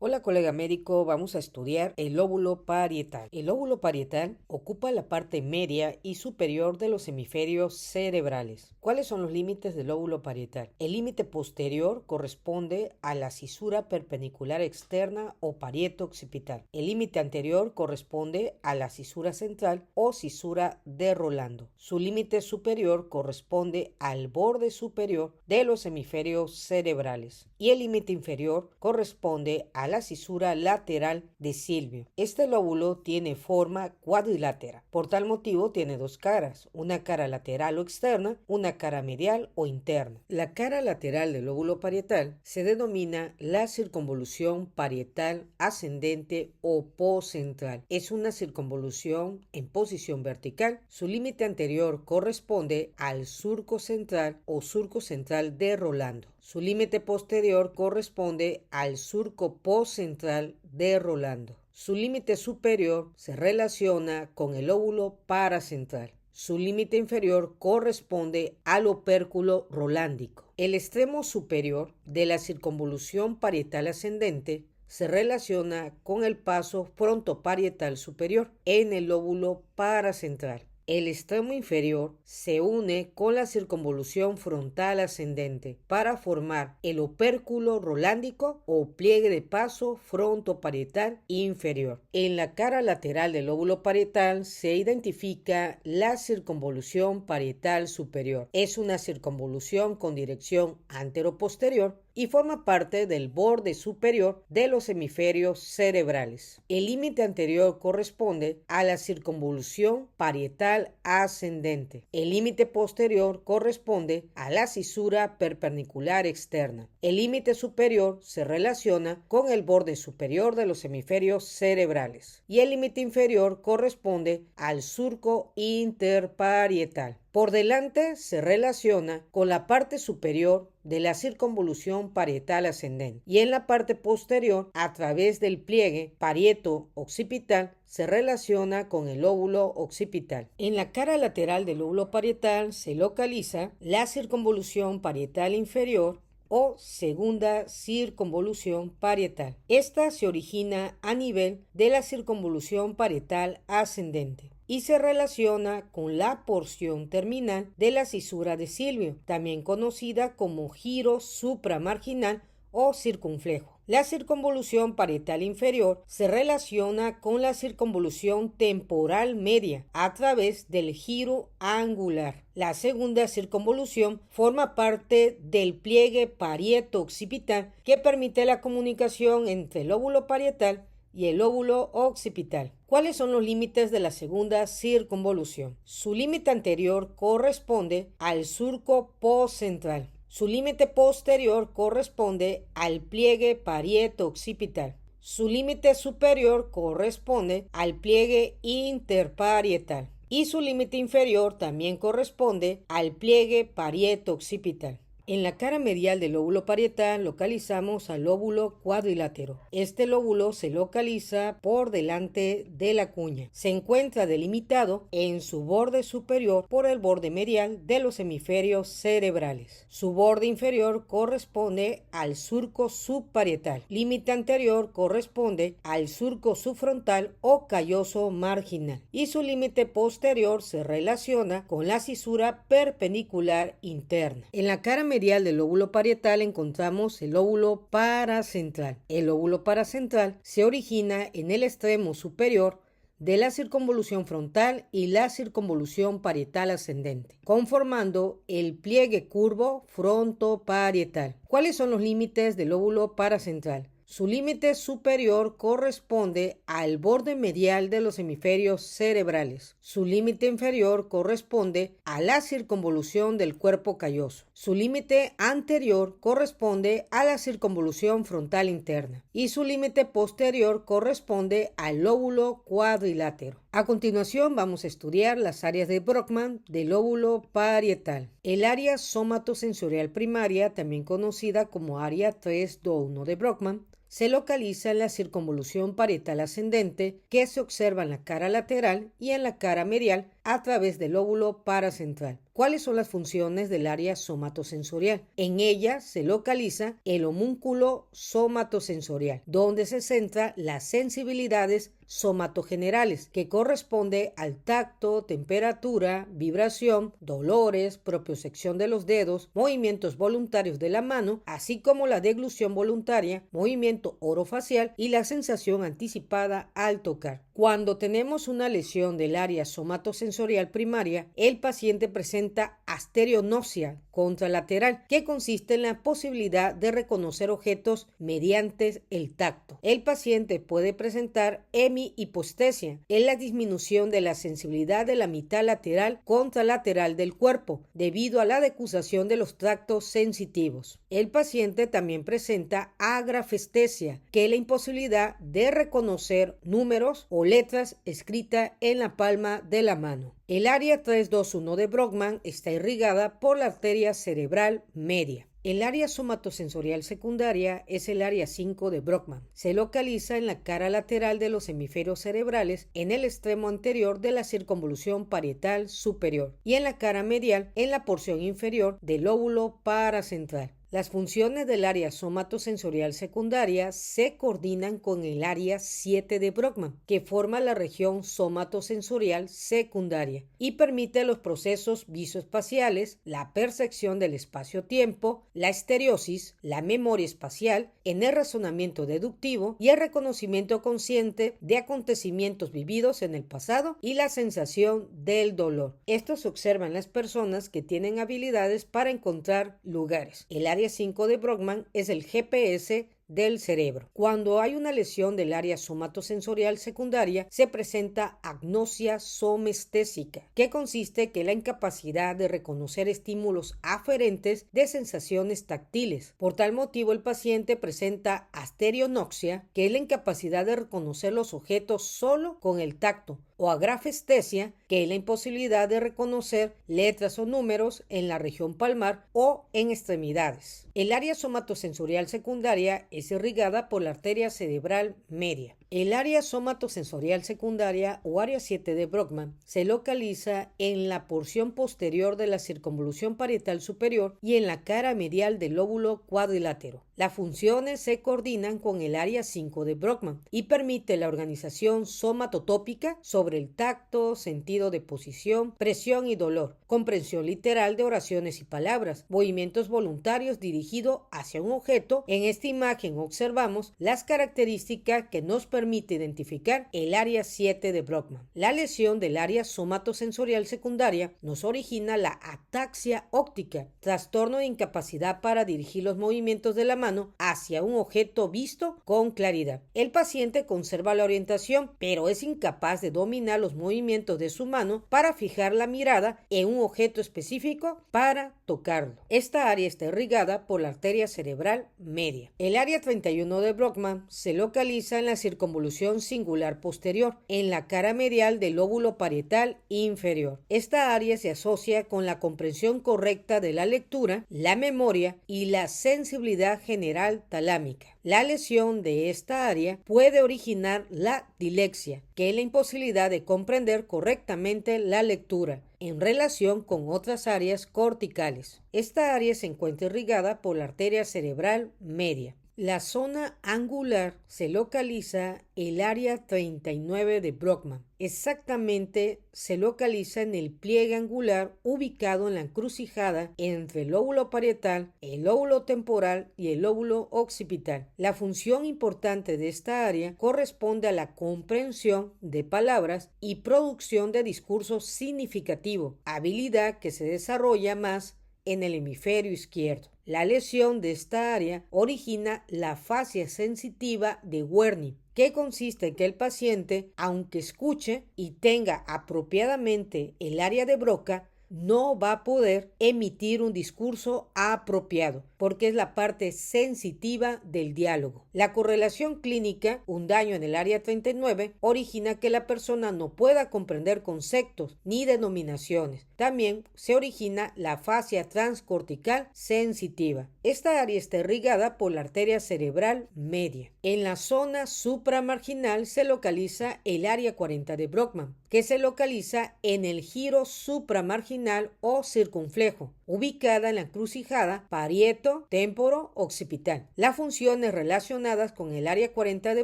Hola colega médico, vamos a estudiar el lóbulo parietal. El lóbulo parietal ocupa la parte media y superior de los hemisferios cerebrales. ¿Cuáles son los límites del lóbulo parietal? El límite posterior corresponde a la cisura perpendicular externa o parieto occipital. El límite anterior corresponde a la cisura central o cisura de Rolando. Su límite superior corresponde al borde superior de los hemisferios cerebrales. Y el límite inferior corresponde a la cisura lateral de Silvio. Este lóbulo tiene forma cuadrilátera. Por tal motivo tiene dos caras, una cara lateral o externa, una cara medial o interna. La cara lateral del lóbulo parietal se denomina la circunvolución parietal ascendente o poscentral. Es una circunvolución en posición vertical. Su límite anterior corresponde al surco central o surco central de Rolando. Su límite posterior corresponde al surco postcentral de Rolando. Su límite superior se relaciona con el lóbulo paracentral. Su límite inferior corresponde al opérculo rolándico. El extremo superior de la circunvolución parietal ascendente se relaciona con el paso frontoparietal superior en el lóbulo paracentral. El extremo inferior se une con la circunvolución frontal ascendente para formar el opérculo rolándico o pliegue de paso frontoparietal inferior. En la cara lateral del lóbulo parietal se identifica la circunvolución parietal superior. Es una circunvolución con dirección anteroposterior y forma parte del borde superior de los hemisferios cerebrales. El límite anterior corresponde a la circunvolución parietal ascendente. El límite posterior corresponde a la cisura perpendicular externa. El límite superior se relaciona con el borde superior de los hemisferios cerebrales y el límite inferior corresponde al surco interparietal. Por delante se relaciona con la parte superior de la circunvolución parietal ascendente y en la parte posterior, a través del pliegue parieto occipital, se relaciona con el lóbulo occipital. En la cara lateral del lóbulo parietal se localiza la circunvolución parietal inferior o segunda circunvolución parietal. Esta se origina a nivel de la circunvolución parietal ascendente y se relaciona con la porción terminal de la cisura de Silvio, también conocida como giro supramarginal o circunflejo. La circunvolución parietal inferior se relaciona con la circunvolución temporal media a través del giro angular. La segunda circunvolución forma parte del pliegue parieto occipital que permite la comunicación entre el lóbulo parietal y el lóbulo occipital. ¿Cuáles son los límites de la segunda circunvolución? Su límite anterior corresponde al surco postcentral. Su límite posterior corresponde al pliegue parieto occipital. Su límite superior corresponde al pliegue interparietal. Y su límite inferior también corresponde al pliegue parieto occipital. En la cara medial del lóbulo parietal localizamos al lóbulo cuadrilátero. Este lóbulo se localiza por delante de la cuña. Se encuentra delimitado en su borde superior por el borde medial de los hemisferios cerebrales. Su borde inferior corresponde al surco subparietal. Límite anterior corresponde al surco subfrontal o calloso marginal. Y su límite posterior se relaciona con la cisura perpendicular interna. En la cara medial del lóbulo parietal encontramos el lóbulo paracentral. El lóbulo paracentral se origina en el extremo superior de la circunvolución frontal y la circunvolución parietal ascendente, conformando el pliegue curvo frontoparietal. ¿Cuáles son los límites del lóbulo paracentral? Su límite superior corresponde al borde medial de los hemisferios cerebrales. Su límite inferior corresponde a la circunvolución del cuerpo calloso. Su límite anterior corresponde a la circunvolución frontal interna. Y su límite posterior corresponde al lóbulo cuadrilátero. A continuación vamos a estudiar las áreas de Brockman del lóbulo parietal. El área somatosensorial primaria, también conocida como área 3-1 de Brockman, se localiza en la circunvolución parietal ascendente que se observa en la cara lateral y en la cara medial a través del lóbulo paracentral. ¿Cuáles son las funciones del área somatosensorial? En ella se localiza el homúnculo somatosensorial, donde se centran las sensibilidades somatogenerales, que corresponde al tacto, temperatura, vibración, dolores, propiocepción de los dedos, movimientos voluntarios de la mano, así como la deglución voluntaria, movimiento orofacial y la sensación anticipada al tocar. Cuando tenemos una lesión del área somatosensorial primaria, el paciente presenta astereonopsia contralateral, que consiste en la posibilidad de reconocer objetos mediante el tacto. El paciente puede presentar hemihipoestesia, es la disminución de la sensibilidad de la mitad lateral contralateral del cuerpo, debido a la decusación de los tractos sensitivos. El paciente también presenta agrafestesia, que es la imposibilidad de reconocer números o letras escritas en la palma de la mano. El área 321 de Brodmann está irrigada por la arteria cerebral media. El área somatosensorial secundaria es el área 5 de Brodmann. Se localiza en la cara lateral de los hemisferios cerebrales, en el extremo anterior de la circunvolución parietal superior y en la cara medial en la porción inferior del lóbulo paracentral. Las funciones del área somatosensorial secundaria se coordinan con el área 7 de Brodmann, que forma la región somatosensorial secundaria y permite los procesos visoespaciales, la percepción del espacio-tiempo, la estereosis, la memoria espacial, en el razonamiento deductivo y el reconocimiento consciente de acontecimientos vividos en el pasado y la sensación del dolor. Esto se observa en las personas que tienen habilidades para encontrar lugares. El área 5 de Brodmann es el GPS del cerebro. Cuando hay una lesión del área somatosensorial secundaria, se presenta agnosia somestésica, que consiste en la incapacidad de reconocer estímulos aferentes de sensaciones táctiles. Por tal motivo, el paciente presenta astereonopsia, que es la incapacidad de reconocer los objetos solo con el tacto, o agrafestesia, que es la imposibilidad de reconocer letras o números en la región palmar o en extremidades. El área somatosensorial secundaria es irrigada por la arteria cerebral media. El área somatosensorial secundaria o área 7 de Brodmann se localiza en la porción posterior de la circunvolución parietal superior y en la cara medial del lóbulo cuadrilátero. Las funciones se coordinan con el área 5 de Brodmann y permite la organización somatotópica sobre el tacto, sentido de posición, presión y dolor, comprensión literal de oraciones y palabras, movimientos voluntarios dirigidos hacia un objeto. En esta imagen observamos las características que nos permite identificar el área 7 de Brodmann. La lesión del área somatosensorial secundaria nos origina la ataxia óptica, trastorno de incapacidad para dirigir los movimientos de la mano hacia un objeto visto con claridad. El paciente conserva la orientación, pero es incapaz de dominar los movimientos de su mano para fijar la mirada en un objeto específico para tocarlo. Esta área está irrigada por la arteria cerebral media. El área 31 de Brodmann se localiza en la circunvolución singular posterior, en la cara medial del lóbulo parietal inferior. Esta área se asocia con la comprensión correcta de la lectura, la memoria y la sensibilidad general talámica. La lesión de esta área puede originar la dilexia, que es la imposibilidad de comprender correctamente la lectura en relación con otras áreas corticales. Esta área se encuentra irrigada por la arteria cerebral media. La zona angular se localiza el área 39 de Brodmann. Exactamente se localiza en el pliegue angular ubicado en la encrucijada entre el lóbulo parietal, el lóbulo temporal y el lóbulo occipital. La función importante de esta área corresponde a la comprensión de palabras y producción de discurso significativo, habilidad que se desarrolla más en el hemisferio izquierdo. La lesión de esta área origina la fascia sensitiva de Wernicke, que consiste en que el paciente, aunque escuche y tenga apropiadamente el área de Broca, no va a poder emitir un discurso apropiado, porque es la parte sensitiva del diálogo. La correlación clínica, un daño en el área 39, origina que la persona no pueda comprender conceptos ni denominaciones. También se origina la fascia transcortical sensitiva. Esta área está irrigada por la arteria cerebral media. En la zona supramarginal se localiza el área 40 de Brockman, que se localiza en el giro supramarginal o circunflejo, ubicada en la encrucijada parieto-temporo-occipital. Las funciones relacionadas con el área 40 de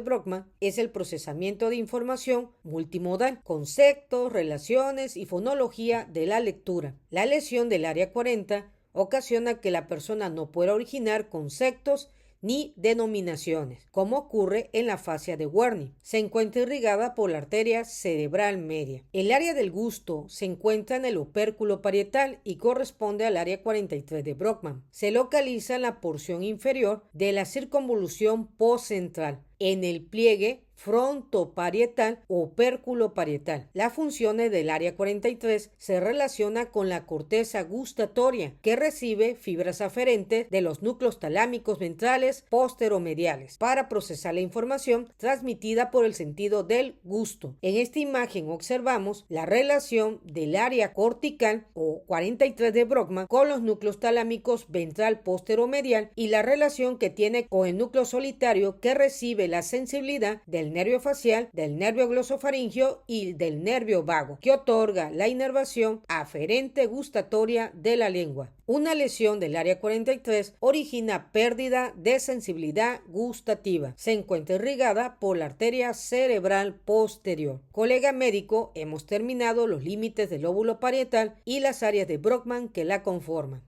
Brockman es el procesamiento de información multimodal, conceptos, relaciones y fonología de la lectura. La lesión del área 40 ocasiona que la persona no pueda originar conceptos ni denominaciones, como ocurre en la fascia de Wernicke. Se encuentra irrigada por la arteria cerebral media. El área del gusto se encuentra en el opérculo parietal y corresponde al área 43 de Brockman. Se localiza en la porción inferior de la circunvolución postcentral, en el pliegue frontoparietal o opérculo parietal. Las funciones del área 43 se relacionan con la corteza gustatoria, que recibe fibras aferentes de los núcleos talámicos ventrales posteromediales para procesar la información transmitida por el sentido del gusto. En esta imagen observamos la relación del área cortical o 43 de Brockman con los núcleos talámicos ventral posteromedial y la relación que tiene con el núcleo solitario, que recibe la sensibilidad del nervio facial, del nervio glosofaringeo y del nervio vago, que otorga la inervación aferente gustatoria de la lengua. Una lesión del área 43 origina pérdida de sensibilidad gustativa. Se encuentra irrigada por la arteria cerebral posterior. Colega médico, hemos terminado los límites del lóbulo parietal y las áreas de Brockman que la conforman.